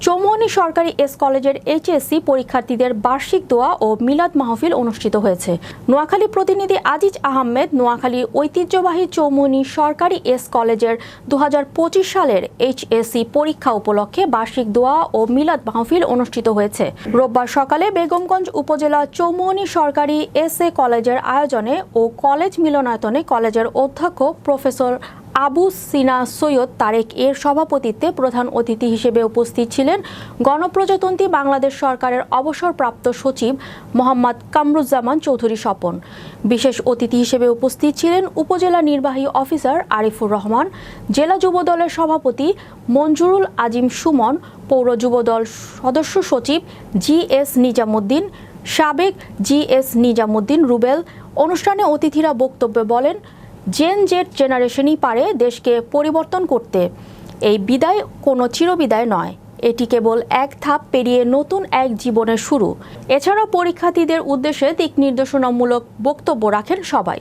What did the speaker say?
চৌমুহনী সরকারি এস কলেজের এইচএসসি পরীক্ষার্থীদের বার্ষিক দোয়া ও মিলাদ মাহফিল অনুষ্ঠিত হয়েছে। নোয়াখালী প্রতিনিধি আজিজ আহমেদ নোয়াখালী ঐতিহ্যবাহী চৌমুহনী সরকারি এস কলেজের 2025 সালের এইচএসসি পরীক্ষা উপলক্ষে বার্ষিক দোয়া ও মিলাদ মাহফিল অনুষ্ঠিত হয়েছে। রোববার সকালে বেগমগঞ্জ উপজেলা চৌমুহনী সরকারি এস এ কলেজের আয়োজনে ও কলেজ মিলনায়তনে কলেজের অধ্যক্ষ প্রফেসর আবু সিনা সৈয়দ তারেক এর সভাপতিত্বে প্রধান অতিথি হিসেবে উপস্থিত ছিলেন গণপ্রজাতন্ত্রী বাংলাদেশ সরকারের অবসরপ্রাপ্ত সচিব মোহাম্মদ কামরুজ্জামান চৌধুরী স্বপন। বিশেষ অতিথি হিসেবে উপস্থিত ছিলেন উপজেলা নির্বাহী অফিসার আরিফুর রহমান, জেলা যুবদলের সভাপতি মঞ্জুরুল আজিম সুমন, পৌর যুবদল সদস্য সচিব জিএস নিজামুদ্দিন, সাবেক জিএস নিজামুদ্দিন রুবেল। অনুষ্ঠানে অতিথিরা বক্তব্যে বলেন, জেন জেড জেনারেশনই পারে দেশকে পরিবর্তন করতে। এই বিদায় কোনো চিরবিদায় নয়, এটি কেবল এক ধাপ পেরিয়ে নতুন এক জীবনের শুরু। এছাড়াও পরীক্ষার্থীদের উদ্দেশ্যে দিক নির্দেশনামূলক বক্তব্য রাখেন সবাই।